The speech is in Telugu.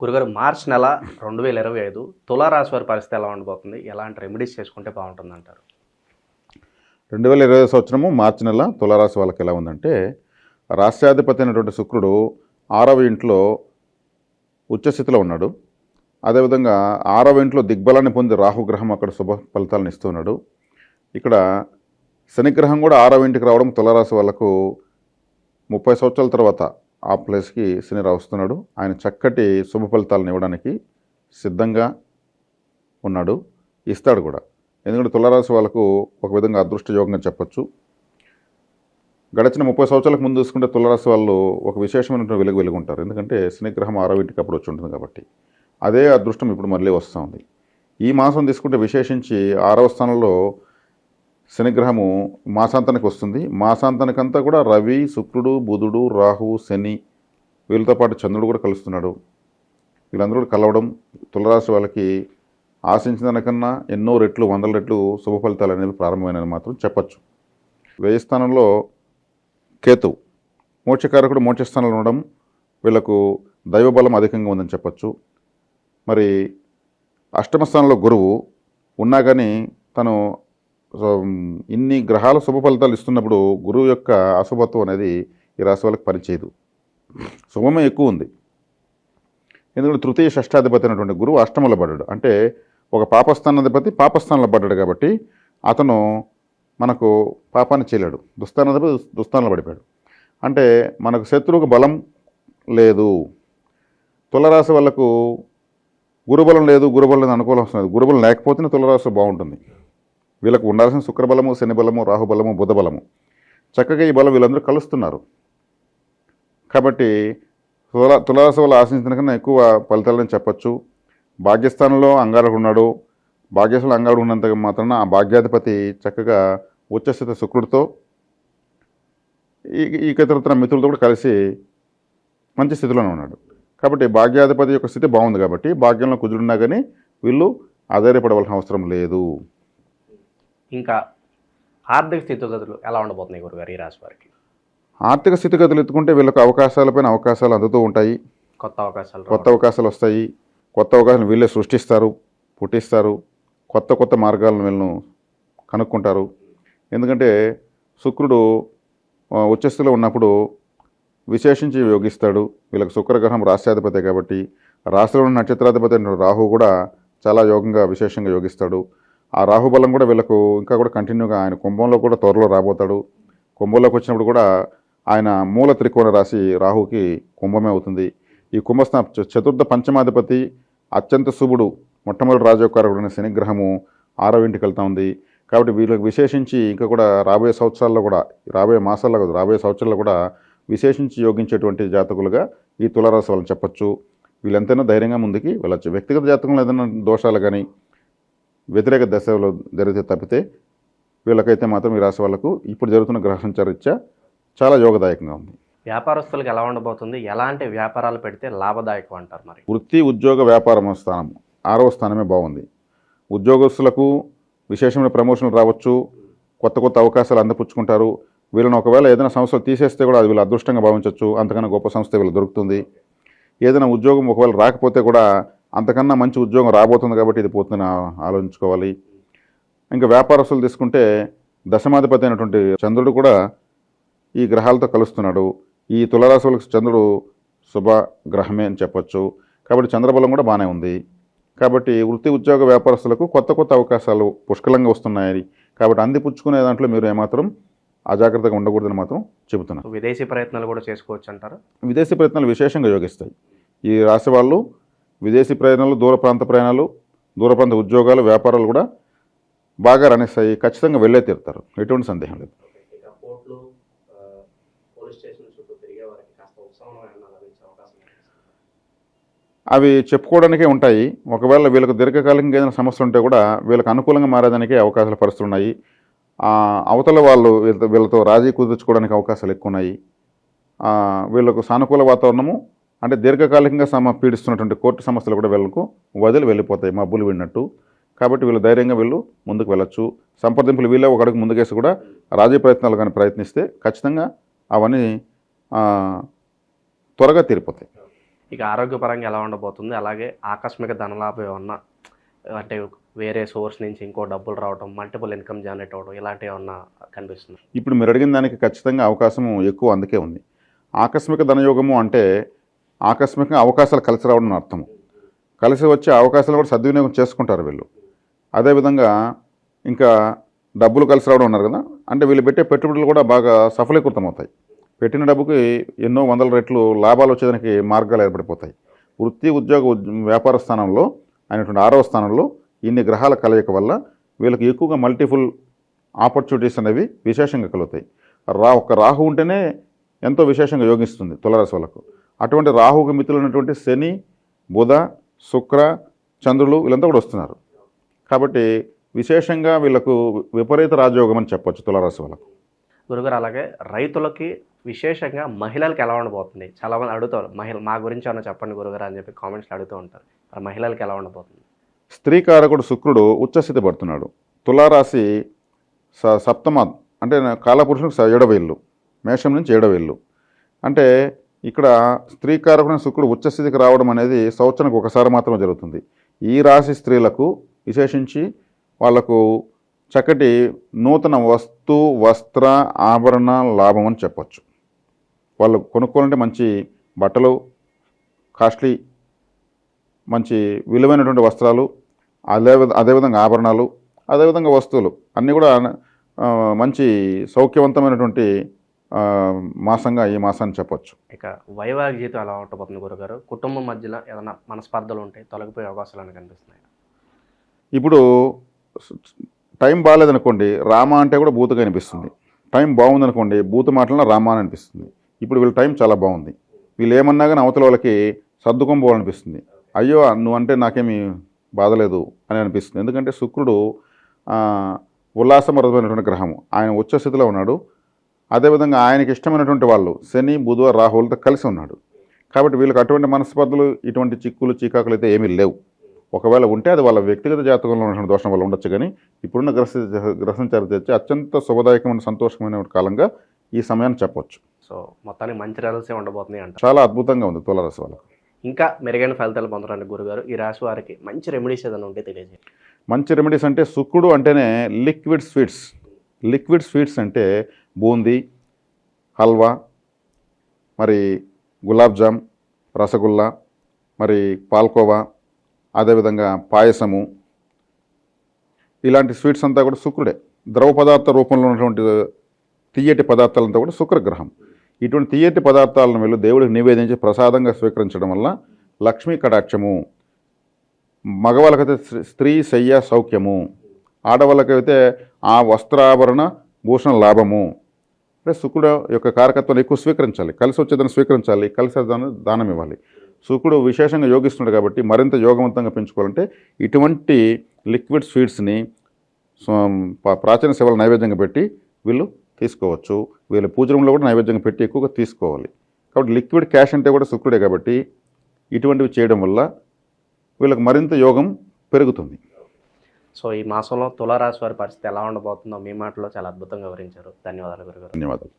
గురుగారు మార్చ్ నెల 2025 తులారాశి వారి పరిస్థితి ఎలా ఉండబోతుంది? ఎలాంటి రెమెడీస్ చేసుకుంటే బాగుంటుందంటారు? 2020 సంవత్సరము మార్చి నెల తులారాశి వాళ్ళకి ఎలా ఉందంటే, రాష్ట్రాధిపతి అయినటువంటి శుక్రుడు 6వ ఇంట్లో ఉచ్చస్థితిలో ఉన్నాడు. అదేవిధంగా 6వ ఇంట్లో దిగ్బలాన్ని పొంది రాహుగ్రహం అక్కడ శుభ ఫలితాలను ఇస్తున్నాడు. ఇక్కడ శనిగ్రహం కూడా 6వ ఇంటికి రావడం తులారాశి వాళ్ళకు 30 సంవత్సరాల తర్వాత ఆ ప్లేస్కి శని వస్తున్నాడు. ఆయన చక్కటి శుభ ఫలితాలను ఇవ్వడానికి సిద్ధంగా ఉన్నాడు, ఇస్తాడు కూడా. ఎందుకంటే తులారాశి వాళ్ళకు ఒక విధంగా అదృష్ట యోగంగా చెప్పచ్చు. గడిచిన 30 సంవత్సరాలకు ముందు చూసుకుంటే తులారాశి వాళ్ళు ఒక విశేషమైనటువంటి వెలుగుంటారు. ఎందుకంటే శనిగ్రహం 6వ ఇంటికి అప్పుడు వచ్చి ఉంటుంది కాబట్టి అదే అదృష్టం ఇప్పుడు మళ్ళీ వస్తుంది. ఈ మాసం తీసుకుంటే విశేషించి 6వ స్థానంలో శనిగ్రహము మాసాంతానికి వస్తుంది. మాసాంతానికంతా కూడా రవి, శుక్రుడు, బుధుడు, రాహు, శని వీళ్ళతో పాటు చంద్రుడు కూడా కలుస్తున్నాడు. వీళ్ళందరూ కూడా కలవడం తులారాశి వాళ్ళకి ఆశించిన దానికన్నా ఎన్నో రెట్లు, 100 రెట్లు శుభ ఫలితాలు అనేవి ప్రారంభమైనవి మాత్రం చెప్పచ్చు. వ్యయ స్థానంలో కేతు, మోక్షకారకుడు మోక్షస్థానంలో ఉండడం వీళ్ళకు దైవబలం అధికంగా ఉందని చెప్పచ్చు. మరి అష్టమ స్థానంలో గురువు ఉన్నా కానీ తను ఇన్ని గ్రహాల శుభ ఫలితాలు ఇస్తున్నప్పుడు గురువు యొక్క అశుభత్వం అనేది ఈ రాశి వాళ్ళకి పనిచేయదు. శుభమే ఎక్కువ ఉంది. ఎందుకంటే తృతీయ షష్టాధిపతి అయినటువంటి గురువు అష్టమంలో పడ్డాడు. అంటే ఒక పాపస్థానాధిపతి పాపస్థానంలో పడ్డాడు కాబట్టి అతను మనకు పాపాన్ని చేయలేడు. దుస్థానాధిపతి దుస్థానంలో పడిపోయాడు. అంటే మనకు శత్రువుకు బలం లేదు. తులారాశి వాళ్ళకు గురుబలం లేదు, గురుబలం లేదు అనుకూలం వస్తుంది. గురుబలం లేకపోతేనే తులారాశి బాగుంటుంది. వీళ్ళకు ఉండాల్సిన శుక్రబలము, శని బలము, రాహుబలము, బుధబలము చక్కగా ఈ బలం వీళ్ళందరూ కలుస్తున్నారు. కాబట్టి తులారాశి వాళ్ళు ఆశించిన కన్నా ఎక్కువ ఫలితాలని చెప్పచ్చు. భాగ్యస్థానంలో అంగారకుడు ఉన్నాడు. భాగ్యస్థానంలో అంగారకుడు ఉన్నంత మాత్రాన ఆ భాగ్యాధిపతి చక్కగా ఉచ్చస్థిత శుక్రుడితో ఇతర మిత్రులతో కూడా కలిసి మంచి స్థితిలోనే ఉన్నాడు. కాబట్టి భాగ్యాధిపతి యొక్క స్థితి బాగుంది కాబట్టి భాగ్యంలో కుజుడున్నా కానీ వీళ్ళు ఆధారపడవలసిన అవసరం లేదు. ఇంకా ఆర్థిక స్థితిగతులు ఎలా ఉండబోతున్నాయి గురుగారు ఈ రాశి వారికి? ఆర్థిక స్థితిగతులు ఎత్తుకుంటే వీళ్ళకి అవకాశాలపైన అవకాశాలు అందుతూ ఉంటాయి. కొత్త అవకాశాలు వస్తాయి. కొత్త అవకాశాలు వీళ్ళే సృష్టిస్తారు, పుట్టిస్తారు. కొత్త మార్గాలను వీళ్ళను కనుక్కుంటారు. ఎందుకంటే శుక్రుడు ఉచ్చస్థితిలో ఉన్నప్పుడు విశేషించి యోగిస్తాడు. వీళ్ళకి శుక్రగ్రహం రాష్ట్రాధిపతి కాబట్టి రాశిలో ఉన్న నక్షత్రాధిపతి రాహు కూడా చాలా యోగంగా విశేషంగా యోగిస్తాడు. ఆ రాహుబలం కూడా వీళ్ళకు ఇంకా కూడా కంటిన్యూగా ఆయన కుంభంలో కూడా త్వరలో రాబోతాడు. కుంభంలోకి వచ్చినప్పుడు కూడా ఆయన మూల త్రికోణ రాశి రాహుకి కుంభమే అవుతుంది. ఈ కుంభస్థాన చతుర్థ పంచమాధిపతి అత్యంత శుభుడు మొట్టమొదటి రాజయోగకారకుడైన శనిగ్రహము 6వ ఇంటికి వెళ్తా ఉంది. కాబట్టి వీళ్ళకి విశేషించి ఇంకా కూడా రాబోయే సంవత్సరాల్లో కూడా రాబోయే సంవత్సరాల్లో కూడా విశేషించి యోగించేటువంటి జాతకులుగా ఈ తులారాశి వాళ్ళని చెప్పచ్చు. వీళ్ళెంతైనా ధైర్యంగా ముందుకి వెళ్ళచ్చు. వ్యక్తిగత జాతకంలో ఏదైనా దోషాలు కానీ వ్యతిరేక దశలో జరిగితే తప్పితే వీళ్ళకైతే మాత్రం ఈ రాశి వాళ్ళకు ఇప్పుడు జరుగుతున్న గ్రహ సంచారీత్యా చాలా యోగదాయకంగా ఉంది. వ్యాపారస్తులకు ఎలా ఉండబోతుంది? ఎలాంటి వ్యాపారాలు పెడితే లాభదాయకం అంటారు? మరి వృత్తి, ఉద్యోగ, వ్యాపారం స్థానం 6వ స్థానమే బాగుంది. ఉద్యోగస్తులకు విశేషమైన ప్రమోషన్లు రావచ్చు. కొత్త అవకాశాలు అందిపుచ్చుకుంటారు. వీళ్ళని ఒకవేళ ఏదైనా సంస్థలు తీసేస్తే కూడా అది వీళ్ళు అదృష్టంగా భావించవచ్చు. అంతకన్నా గొప్ప సంస్థ వీళ్ళు దొరుకుతుంది. ఏదైనా ఉద్యోగం ఒకవేళ రాకపోతే కూడా అంతకన్నా మంచి ఉద్యోగం రాబోతుంది కాబట్టి ఇది పోతుందని ఆలోచించుకోవాలి. ఇంకా వ్యాపారస్తులు తీసుకుంటే దశమాధిపతి అయినటువంటి చంద్రుడు కూడా ఈ గ్రహాలతో కలుస్తున్నాడు. ఈ తులారాశి వాళ్ళకి చంద్రుడు శుభ గ్రహమే అని చెప్పచ్చు. కాబట్టి చంద్రబలం కూడా బాగానే ఉంది. కాబట్టి వృత్తి, ఉద్యోగ, వ్యాపారస్తులకు కొత్త అవకాశాలు పుష్కలంగా వస్తున్నాయి. కాబట్టి అందిపుచ్చుకునే దాంట్లో మీరు ఏమాత్రం అజాగ్రత్తగా ఉండకూడదని మాత్రం చెబుతున్నారు. విదేశీ ప్రయత్నాలు కూడా చేసుకోవచ్చు అంటారు? విదేశీ ప్రయత్నాలు విశేషంగా యోగిస్తాయి. ఈ రాశి వాళ్ళు విదేశీ ప్రయాణాలు, దూర ప్రాంత ఉద్యోగాలు, వ్యాపారాలు కూడా బాగా రాణిస్తాయి. ఖచ్చితంగా వెళ్ళే తీరుతారు, ఎటువంటి సందేహం లేదు. అవి చెప్పుకోవడానికే ఉంటాయి. ఒకవేళ వీళ్ళకు దీర్ఘకాలికంగా ఏదైనా సమస్య ఉంటే కూడా వీళ్ళకి అనుకూలంగా మారేదానికి అవకాశాలు పరిస్థితున్నాయి. అవతల వాళ్ళు వీళ్ళతో రాజీ కుదుర్చుకోవడానికి అవకాశాలు ఎక్కువ ఉన్నాయి. వీళ్ళకు సానుకూల వాతావరణము అంటే దీర్ఘకాలికంగా పీడిస్తున్నటువంటి కోర్టు సమస్యలు కూడా వీళ్ళకు వెళ్ళిపోతాయి మబ్బులు విన్నట్టు. కాబట్టి వీళ్ళు ధైర్యంగా ముందుకు వెళ్ళొచ్చు. సంప్రదింపులు వీళ్ళే ఒక అడుగు ముందుకేసి కూడా రాజీ ప్రయత్నాలు కానీ ప్రయత్నిస్తే ఖచ్చితంగా అవన్నీ త్వరగా తీరిపోతాయి. ఇక ఆరోగ్యపరంగా ఎలా ఉండబోతుంది, అలాగే ఆకస్మిక ధనలాభం ఏమన్నా, అంటే వేరే సోర్స్ నుంచి ఇంకో డబ్బులు రావడం, మల్టిపుల్ ఇన్కమ్ జనరేట్ అవ్వడం, ఇలాంటివి ఏమన్నా కనిపిస్తుంది? ఇప్పుడు మీరు అడిగిన దానికి ఖచ్చితంగా అవకాశం ఎక్కువ అందుకే ఉంది. ఆకస్మిక ధనయోగము అంటే ఆకస్మికంగా అవకాశాలు కలిసి రావడం అని అర్థము. కలిసి వచ్చే అవకాశాలు కూడా సద్వినియోగం చేసుకుంటారు వీళ్ళు. అదేవిధంగా ఇంకా డబ్బులు కలిసి రావడం ఉన్నారు కదా, అంటే వీళ్ళు పెట్టే పెట్టుబడులు కూడా బాగా సఫలీకృతం అవుతాయి. పెట్టిన డబ్బుకి ఎన్నో వందల రెట్లు లాభాలు వచ్చేదానికి మార్గాలు ఏర్పడిపోతాయి. వృత్తి ఉద్యోగ వ్యాపార స్థానంలో అయినటువంటి 6వ స్థానంలో ఇన్ని గ్రహాల కలయిక వల్ల వీళ్ళకి ఎక్కువగా మల్టిపుల్ ఆపర్చునిటీస్ అనేవి విశేషంగా కలుగుతాయి. ఒక రాహు ఉంటేనే ఎంతో విశేషంగా యోగిస్తుంది తులారాశి వాళ్ళకు. అటువంటి రాహుకు మిత్రులైనటువంటి శని, బుధ, శుక్ర, చంద్రులు వీళ్ళంతా కూడా వస్తున్నారు. కాబట్టి విశేషంగా వీళ్ళకు విపరీత రాజయోగం అని చెప్పొచ్చు తులారాశి వాళ్ళకు. గురుగారు, అలాగే రైతులకి విశేషంగా మహిళలకి ఎలా ఉండబోతుంది? చాలామంది అడుగుతారు, మా గురించి ఏమన్నా చెప్పండి గురుగారు అని చెప్పి కామెంట్స్లో అడుగుతూ ఉంటారు. మరి మహిళలకి ఎలా ఉండబోతుంది? స్త్రీకారకుడు శుక్రుడు ఉచ్చస్థితి పడుతున్నాడు. తులారాశి సప్తమ అంటే కాలపురుషునికి 7వ ఇల్లు, మేషం నుంచి 7వ ఇల్లు. అంటే ఇక్కడ స్త్రీకారకుడైన శుక్రుడు ఉచ్చస్థితికి రావడం అనేది సంవత్సరానికి ఒకసారి మాత్రమే జరుగుతుంది. ఈ రాశి స్త్రీలకు విశేషించి వాళ్లకు చక్కటి నూతన వస్తు, వస్త్ర, ఆభరణ లాభం అని చెప్పచ్చు. వాళ్ళు కొనుక్కోవాలంటే మంచి బట్టలు, కాస్ట్లీ మంచి విలువైనటువంటి వస్త్రాలు, అదేవిధంగా ఆభరణాలు, అదేవిధంగా వస్తువులు అన్నీ కూడా మంచి సౌఖ్యవంతమైనటువంటి మాసంగా ఈ మాసాన్ని చెప్పచ్చు. ఇక వైవాహిక జీవితం ఎలా ఉండబోతుంది గురుగారు? కుటుంబం మధ్యలో ఏదైనా మనస్పర్ధలు ఉంటే తొలగిపోయే అవకాశాలు కనిపిస్తున్నాయి. ఇప్పుడు టైం బాగాలేదనుకోండి, రామ అంటే కూడా బూతుగా అనిపిస్తుంది. టైం బాగుందనుకోండి, బూతు మాటలను రామ అని అనిపిస్తుంది. ఇప్పుడు వీళ్ళ టైం చాలా బాగుంది. వీళ్ళు ఏమన్నా కానీ అవతల వాళ్ళకి సర్దుకొని పోవాలనిపిస్తుంది. అయ్యో నువ్వు అంటే నాకేమీ బాధలేదు అని అనిపిస్తుంది. ఎందుకంటే శుక్రుడు ఉల్లాసమరమైనటువంటి గ్రహము, ఆయన ఉచ్చస్థితిలో ఉన్నాడు. అదేవిధంగా ఆయనకి ఇష్టమైనటువంటి వాళ్ళు శని, బుధ, రాహువులతో కలిసి ఉన్నాడు. కాబట్టి వీళ్ళకి అటువంటి మనస్పర్ధలు, ఇటువంటి చిక్కులు చీకాకులు అయితే ఏమీ లేవు. ఒకవేళ ఉంటే అది వాళ్ళ వ్యక్తిగత జాతకంలో ఉన్నటువంటి దోషం వల్ల ఉండొచ్చు. కానీ ఇప్పుడున్న గ్రహసంచారం తెచ్చి అత్యంత శుభదాయకమైన సంతోషమైన కాలంగా ఈ సమయాన్ని చెప్పవచ్చు. సో మొత్తానికి మంచి రిజల్ట్సే ఉండబోతున్నాయి అంట. చాలా అద్భుతంగా ఉంది తులారాశి వాళ్ళకు. ఇంకా మెరుగైన ఫలితాలు పొందడానికి గురుగారు ఈ రాశి వారికి మంచి రెమెడీస్ ఏదైనా ఉంటే తెలియజేయండి. మంచి రెమెడీస్ అంటే శుక్రుడు అంటేనే లిక్విడ్ స్వీట్స్. లిక్విడ్ స్వీట్స్ అంటే బూందీ, హల్వా, మరి గులాబ్ జామ్, రసగుల్లా, మరి పాల్కోవా, అదేవిధంగా పాయసము, ఇలాంటి స్వీట్స్ అంతా కూడా శుక్రుడే. ద్రవ పదార్థ రూపంలో ఉన్నటువంటి తియ్యటి పదార్థాలంతా కూడా శుక్రగ్రహం. ఇటువంటి తియ్యటి పదార్థాలను వీళ్ళు దేవుడికి నివేదించి ప్రసాదంగా స్వీకరించడం వల్ల లక్ష్మీ కటాక్షము, మగవాళ్ళకైతే స్త్రీ శయ్య సౌఖ్యము, ఆడవాళ్ళకైతే ఆ వస్త్రాభరణ భూషణ లాభము. అంటే శుక్రుడు యొక్క కారకత్వాన్ని ఎక్కువ స్వీకరించాలి, కలిసి వచ్చేదాన్ని స్వీకరించాలి, కలిసి దానం ఇవ్వాలి. శుక్రుడు విశేషంగా యోగిస్తున్నాడు కాబట్టి మరింత యోగవంతంగా పెంచుకోవాలంటే ఇటువంటి లిక్విడ్ స్వీట్స్ని ప్రాచీన సేవల నైవేద్యంగా పెట్టి వీళ్ళు తీసుకోవచ్చు. వీళ్ళ పూజరంలో కూడా నైవేద్యంగా పెట్టి ఎక్కువగా తీసుకోవాలి. కాబట్టి లిక్విడ్ క్యాష్ అంటే కూడా శుక్రుడే కాబట్టి ఇటువంటివి చేయడం వల్ల వీళ్ళకి మరింత యోగం పెరుగుతుంది. సో ఈ మాసంలో తులారాశి వారి పరిస్థితి ఎలా ఉండబోతుందో మీ మాటలో చాలా అద్భుతంగా వివరించారు. ధన్యవాదాలు గురుగారు. ధన్యవాదాలు.